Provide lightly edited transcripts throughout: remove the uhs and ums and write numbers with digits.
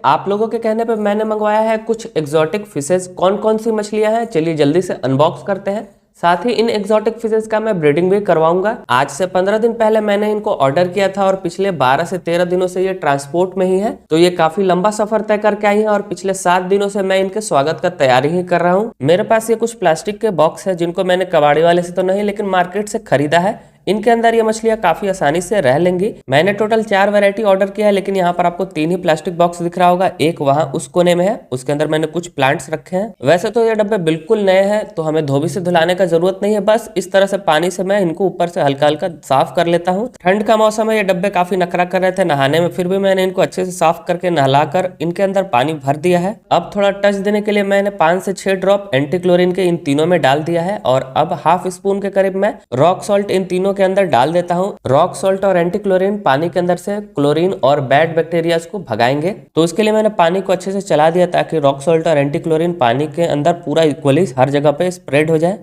आप लोगों के कहने पे मैंने मंगवाया है कुछ एग्जॉटिक फिशेज। कौन कौन सी मछलियां हैं चलिए जल्दी से अनबॉक्स करते हैं। साथ ही इन एग्जॉटिक फिशेज का मैं ब्रीडिंग भी करवाऊंगा। आज से 15 दिन पहले मैंने इनको ऑर्डर किया था और पिछले 12 से 13 दिनों से ये ट्रांसपोर्ट में ही है, तो ये काफी लंबा सफर तय करके आई है और पिछले 7 दिनों से मैं इनके स्वागत का तैयारी ही कर रहा हूँ। मेरे पास ये कुछ प्लास्टिक के बॉक्स है जिनको मैंने कबाड़ी वाले से तो नहीं लेकिन मार्केट से खरीदा है। इनके अंदर ये मछलियां काफी आसानी से रह लेंगी। मैंने टोटल 4 वैरायटी ऑर्डर किया है, लेकिन यहाँ पर आपको 3 ही प्लास्टिक बॉक्स दिख रहा होगा। एक वहां उस कोने में है, उसके अंदर मैंने कुछ प्लांट्स रखे हैं। वैसे तो ये डब्बे बिल्कुल नए हैं तो हमें धोबी से धुलाने का जरूरत नहीं है, बस इस तरह से पानी से मैं इनको ऊपर से हल्का हल्का साफ कर लेता हूँ। ठंड का मौसम है, ये डब्बे काफी नखरा कर रहे थे नहाने में, फिर भी मैंने इनको अच्छे से साफ करके नहलाकर इनके अंदर पानी भर दिया है। अब थोड़ा टच देने के लिए मैंने 5 से 6 ड्रॉप एंटी क्लोरीन के इन तीनों में डाल दिया है और अब हाफ स्पून के करीब मैं रॉक सॉल्ट इन तीनों के अंदर डाल देता हूं। रॉक सॉल्ट और एंटी क्लोरीन पानी के अंदर से क्लोरीन और बैड बैक्टीरिया को भगाएंगे, तो इसके लिए मैंने पानी को अच्छे से चला दिया ताकि रॉक सॉल्ट और एंटी क्लोरीन पानी के अंदर पूरा इक्वली हर जगह पे स्प्रेड हो जाए।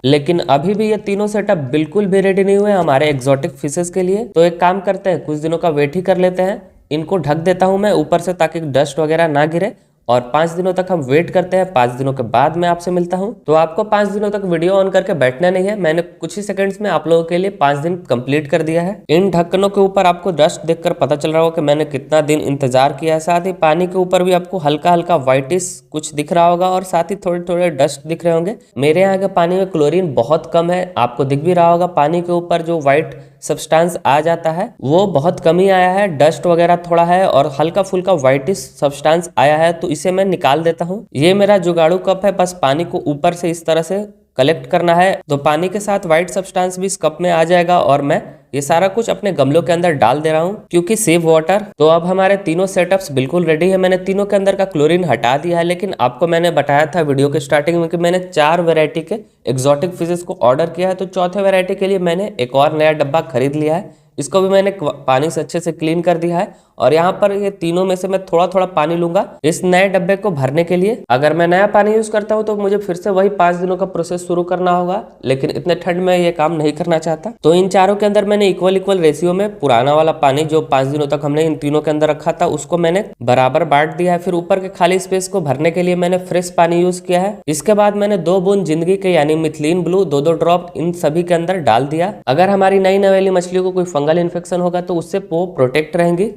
लेकिन अभी भी ये तीनों सेटअप बिल्कुल भी रेडी नहीं हुए हमारे एग्जॉटिक फिशेस के लिए, तो एक काम करते हैं कुछ दिनों का वेट ही कर लेते हैं। इनको ढक देता हूं मैं ऊपर से ताकि डस्ट वगैरह ना गिरे और 5 दिनों तक हम वेट करते हैं। 5 दिनों के बाद मैं आपसे मिलता हूं। तो आपको 5 दिनों तक वीडियो ऑन करके बैठना नहीं है, मैंने कुछ ही सेकंड्स में आप लोगों के लिए 5 दिन कंप्लीट कर दिया है। इन ढक्कनों के ऊपर आपको डस्ट देखकर पता चल रहा होगा कि मैंने कितना दिन इंतजार किया है। साथ ही पानी के ऊपर भी आपको हल्का हल्का व्हाइटिश कुछ दिख रहा होगा और साथ ही थोड़े थोड़े डस्ट दिख रहे होंगे। मेरे यहाँ के पानी में क्लोरीन बहुत कम है, आपको दिख भी रहा होगा पानी के ऊपर जो व्हाइट सब्सटेंस आ जाता है वो बहुत कमी आया है, डस्ट वगैरह थोड़ा है और हल्का फुल्का व्हाइटिश सब्सटेंस आया है, तो इसे मैं निकाल देता हूँ। ये मेरा जुगाड़ू कप है, बस पानी को ऊपर से इस तरह से कलेक्ट करना है तो पानी के साथ व्हाइट सब्सटेंस भी इस कप में आ जाएगा और मैं ये सारा कुछ अपने गमलों के अंदर डाल दे रहा हूँ क्योंकि सेव वाटर। तो अब हमारे तीनों सेटअप्स बिल्कुल रेडी है। मैंने तीनों के अंदर का क्लोरीन हटा दिया है, लेकिन आपको मैंने बताया था वीडियो के स्टार्टिंग में कि मैंने 4 वैरायटी के एक्सोटिक फिशेस को ऑर्डर किया है, तो चौथे वैरायटी के लिए मैंने एक और नया डब्बा खरीद लिया है। इसको भी मैंने पानी से अच्छे से क्लीन कर दिया है और यहाँ पर ये तीनों में से मैं थोड़ा थोड़ा पानी लूंगा इस नए डब्बे को भरने के लिए। अगर मैं नया पानी यूज करता हूँ तो मुझे फिर से वही 5 दिनों का प्रोसेस शुरू करना होगा, लेकिन इतने ठंड में ये काम नहीं करना चाहता। तो इन चारों के अंदर मैंने इक्वल रेशियो में पुराना वाला पानी जो 5 दिनों तक हमने इन तीनों के अंदर रखा था उसको मैंने बराबर बांट दिया है। फिर ऊपर के खाली स्पेस को भरने के लिए मैंने फ्रेश पानी यूज किया है। इसके बाद मैंने 2 बूंद जिंदगी के यानी मिथिलीन ब्लू 2-2 ड्रॉप इन सभी के अंदर डाल दिया। अगर हमारी नई नवेली मछलियों को कोई फंगल इन्फेक्शन होगा तो उससे वो प्रोटेक्ट रहेंगी।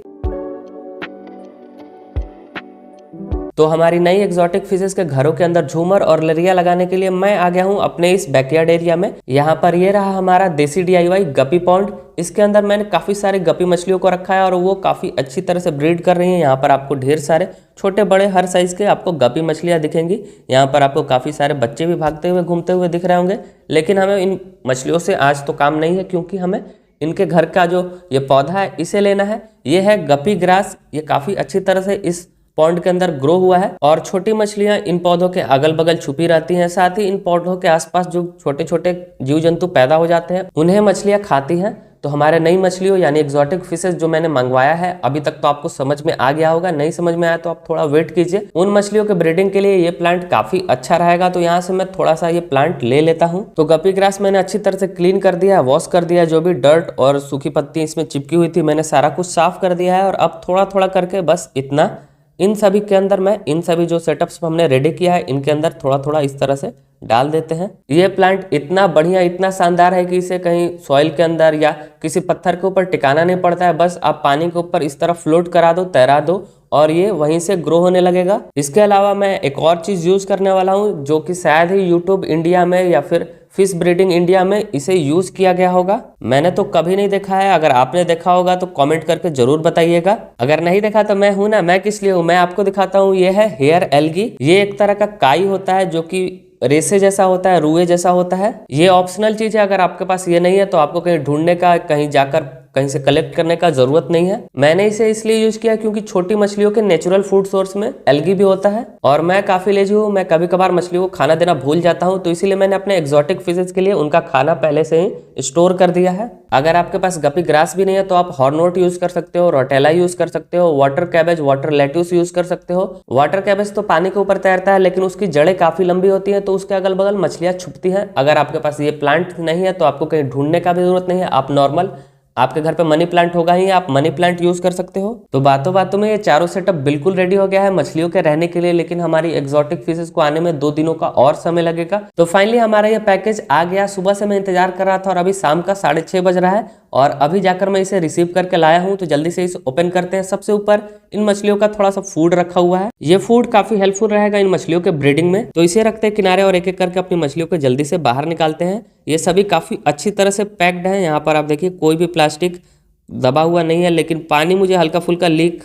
तो हमारी नई एक्सोटिक फिशेस के घरों के अंदर झूमर और लरिया लगाने के लिए मैं आ गया हूं अपने इस बैकयार्ड एरिया में। यहाँ पर ये रहा हमारा देसी DIY गपी पॉन्ड। इसके अंदर मैंने काफी सारे गपी मछलियों को रखा है और वो काफी अच्छी तरह से ब्रीड कर रही हैं। यहाँ पर आपको ढेर सारे छोटे बड़े हर साइज के आपको गपी मछलियां दिखेंगी। यहाँ पर आपको काफी सारे बच्चे भी भागते हुए घूमते हुए दिख रहे होंगे, लेकिन हमें इन मछलियों से आज तो काम नहीं है क्योंकि हमें इनके घर का जो ये पौधा है इसे लेना है। ये है गपी ग्रास, ये काफी अच्छी तरह से इस पॉन्ड के अंदर ग्रो हुआ है और छोटी मछलियां इन पौधों के अगल बगल छुपी रहती हैं। साथ ही इन पौधों के आसपास जो छोटे छोटे जीव जंतु पैदा हो जाते हैं उन्हें मछलियां खाती हैं। तो हमारे नई मछलियों यानी एक्सोटिक फिशेस जो मैंने मंगवाया है अभी तक तो आपको समझ में आ गया होगा, नहीं समझ में आया तो आप थोड़ा वेट कीजिए। उन मछलियों के ब्रीडिंग के लिए ये प्लांट काफी अच्छा रहेगा, तो यहाँ से मैं थोड़ा सा ये प्लांट ले लेता हूँ। तो गपी ग्रास मैंने अच्छी तरह से क्लीन कर दिया, वॉश कर दिया, जो भी डर्ट और सूखी पत्ती इसमें चिपकी हुई थी मैंने सारा कुछ साफ कर दिया है। और अब थोड़ा थोड़ा करके बस इतना इन सभी के अंदर मैं इन सभी जो सेटअप्स हमने रेडी किया है इनके अंदर थोड़ा थोड़ा इस तरह से डाल देते हैं। ये प्लांट इतना बढ़िया इतना शानदार है कि इसे कहीं सॉइल के अंदर या किसी पत्थर के ऊपर टिकाना नहीं पड़ता है, बस आप पानी के ऊपर इस तरह फ्लोट करा दो, तैरा दो और ये वहीं से ग्रो होने लगेगा। इसके अलावा मैं एक और चीज यूज करने वाला हूँ जो कि शायद ही यूट्यूब इंडिया में या फिर फिश ब्रीडिंग इंडिया में इसे यूज किया गया होगा। मैंने तो कभी नहीं देखा है, अगर आपने देखा होगा तो कमेंट करके जरूर बताइएगा। अगर नहीं देखा तो मैं हूं ना, मैं किस लिए हूं, मैं आपको दिखाता हूं। ये है हेयर एल्गी। ये एक तरह का काई होता है जो कि रेसे जैसा होता है, रुए जैसा होता है। ये ऑप्शनल चीज है, अगर आपके पास ये नहीं है तो आपको कहीं ढूंढने का, कहीं जाकर कहीं से कलेक्ट करने का जरूरत नहीं है। मैंने इसे इसलिए यूज किया क्योंकि छोटी मछलियों के नेचुरल फूड सोर्स में एल्गी भी होता है और मैं काफी लेजी हूँ, मैं कभी कभार मछलियों को खाना देना भूल जाता हूँ, तो इसीलिए मैंने अपने एक्सोटिक फिशेस के लिए उनका खाना पहले से ही स्टोर कर दिया है। अगर आपके पास गपी ग्रास भी नहीं है तो आप हॉर्नोट यूज कर सकते हो, रोटेला यूज कर सकते हो, water cabbage, water lettuce use कर सकते हो। वाटर कैबेज तो पानी के ऊपर तैरता है लेकिन उसकी जड़ें काफी लंबी होती है तो उसके अगल बगल मछलियां छुपती हैं। अगर आपके पास ये प्लांट नहीं है तो आपको कहीं ढूंढने का भी जरूरत नहीं है, आप नॉर्मल आपके घर पे मनी प्लांट होगा ही, आप मनी प्लांट यूज कर सकते हो। तो बातों बातों में ये चारों सेटअप बिल्कुल रेडी हो गया है मछलियों के रहने के लिए, लेकिन हमारी एक्सोटिक फिशेस को आने में 2 दिनों का और समय लगेगा। तो फाइनली हमारा ये पैकेज आ गया। सुबह से मैं इंतजार कर रहा था और अभी शाम का 6:30 बज रहा है और अभी जाकर मैं इसे रिसीव करके लाया हूँ। तो जल्दी से इसे ओपन करते हैं। सबसे ऊपर इन मछलियों का थोड़ा सा फूड रखा हुआ है। ये फूड काफी हेल्पफुल रहेगा इन मछलियों के ब्रीडिंग में। तो इसे रखते हैं किनारे और एक एक करके अपनी मछलियों को जल्दी से बाहर निकालते हैं। ये सभी काफी अच्छी तरह से पैक्ड है। यहाँ पर आप देखिए कोई भी प्लास्टिक दबा हुआ नहीं है, लेकिन पानी मुझे हल्का फुल्का लीक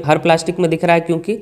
हर प्लास्टिक में दिख रहा है, क्योंकि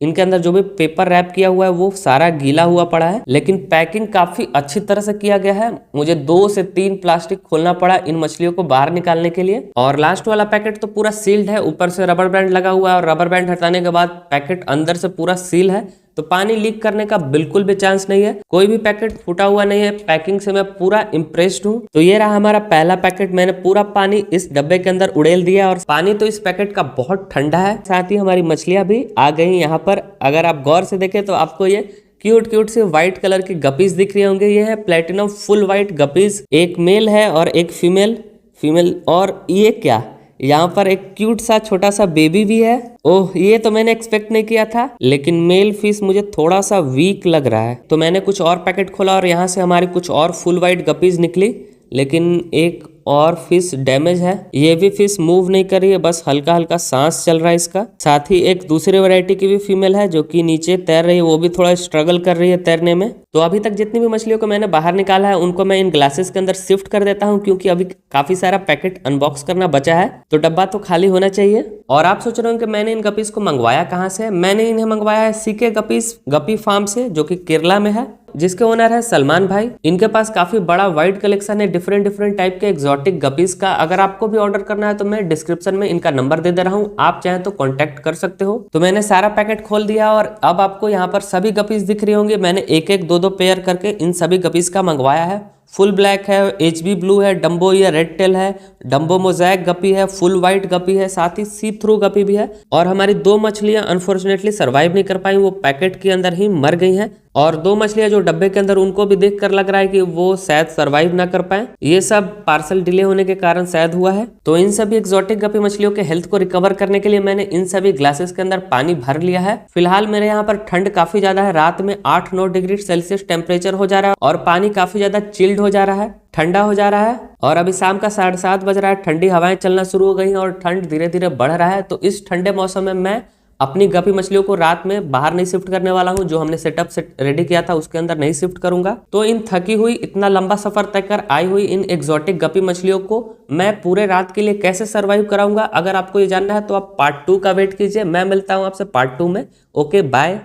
इनके अंदर जो भी पेपर रैप किया हुआ है वो सारा गीला हुआ पड़ा है। लेकिन पैकिंग काफी अच्छी तरह से किया गया है। मुझे 2 से 3 प्लास्टिक खोलना पड़ा इन मछलियों को बाहर निकालने के लिए। और लास्ट वाला पैकेट तो पूरा सील्ड है, ऊपर से रबर बैंड लगा हुआ है और रबर बैंड हटाने के बाद पैकेट अंदर से पूरा सील है। तो पानी लीक करने का बिल्कुल भी चांस नहीं है, कोई भी पैकेट फूटा हुआ नहीं है। पैकिंग से मैं पूरा इम्प्रेस्ड हूँ। तो ये रहा हमारा पहला पैकेट। मैंने पूरा पानी इस डब्बे के अंदर उड़ेल दिया और पानी तो इस पैकेट का बहुत ठंडा है। साथ ही हमारी मछलियां भी आ गई यहाँ पर। अगर आप गौर से देखें तो आपको ये क्यूट क्यूट से व्हाइट कलर की गपीज दिख रही होंगे। ये है प्लेटिनम फुल व्हाइट गपीज। एक मेल है और एक फीमेल। और ये क्या, यहाँ पर एक क्यूट सा छोटा सा बेबी भी है। ओह, ये तो मैंने एक्सपेक्ट नहीं किया था, लेकिन मेल फिश मुझे थोड़ा सा वीक लग रहा है। तो मैंने कुछ और पैकेट खोला और यहाँ से हमारी कुछ और फुल व्हाइट गपीज निकली, लेकिन एक और फिश डैमेज है। ये भी फिश मूव नहीं कर रही है, बस हल्का हल्का सांस चल रहा है इसका। साथ ही एक दूसरे वैरायटी की भी फीमेल है जो कि नीचे तैर रही है, वो भी थोड़ा स्ट्रगल कर रही है तैरने में। तो अभी तक जितनी भी मछलियों को मैंने बाहर निकाला है उनको मैं इन ग्लासेस के अंदर शिफ्ट कर देता हूँ, क्योंकि अभी काफी सारा पैकेट अनबॉक्स करना बचा है। तो डब्बा तो खाली होना चाहिए। और आप सोच रहे हो कि मैंने इन गपीज को मंगवाया कहाँ से? मैंने इन्हें मंगवाया है सीके गपी फार्म से, जो कि केरला में है, जिसके ओनर है सलमान भाई। इनके पास काफी बड़ा वाइड कलेक्शन है डिफरेंट टाइप के एक्सोटिक गपीज का। अगर आपको भी ऑर्डर करना है तो मैं डिस्क्रिप्शन में इनका नंबर दे रहा हूँ, आप चाहें तो कांटेक्ट कर सकते हो। तो मैंने सारा पैकेट खोल दिया और अब आपको यहाँ पर सभी गपीज दिख रही होंगे। मैंने एक एक दो पेयर करके इन सभी गपीज का मंगवाया है। फुल ब्लैक है, HB ब्लू है, डम्बो या रेड टेल है, डम्बो मोज़ैक गपी है, फुल व्हाइट गपी है, साथ ही सी थ्रू गपी भी है। और हमारी 2 मछलियां अनफॉर्चुनेटली सर्वाइव नहीं कर पाई, वो पैकेट के अंदर ही मर गई हैं। और 2 मछलियां जो डब्बे के अंदर, उनको भी देख कर लग रहा है कि वो शायद सर्वाइव ना कर पाए। ये सब पार्सल डिले होने के कारण शायद हुआ है। तो इन सभी एक्सोटिक गपी मछलियों के हेल्थ को रिकवर करने के लिए मैंने इन सभी ग्लासेस के अंदर पानी भर लिया है। फिलहाल मेरे यहाँ पर ठंड काफी ज्यादा है, रात में 8-9 डिग्री सेल्सियस टेम्परेचर हो जा रहा है और पानी काफी ज्यादा चिल्ड हो जा रहा है, ठंडा हो जा रहा है। और अभी शाम का 7:30 बज रहा है, ठंडी हवाएं चलना शुरू हो गई हैं और ठंड धीरे धीरे बढ़ रहा है। तो इस ठंडे मौसम में मैं अपनी गपी मछलियों को रात में बाहर नहीं शिफ्ट करने वाला हूं। जो हमने सेटअप से रेडी किया था उसके अंदर नहीं शिफ्ट करूंगा। तो इन थकी हुई, इतना लंबा सफर तय कर आई हुई इन एक्सोटिक गपी मछलियों को मैं पूरे रात के लिए कैसे सर्वाइव कराऊंगा, अगर आपको ये जानना है तो आप पार्ट 2 का वेट कीजिए। मैं मिलता हूं आपसे पार्ट 2 में। Okay, bye.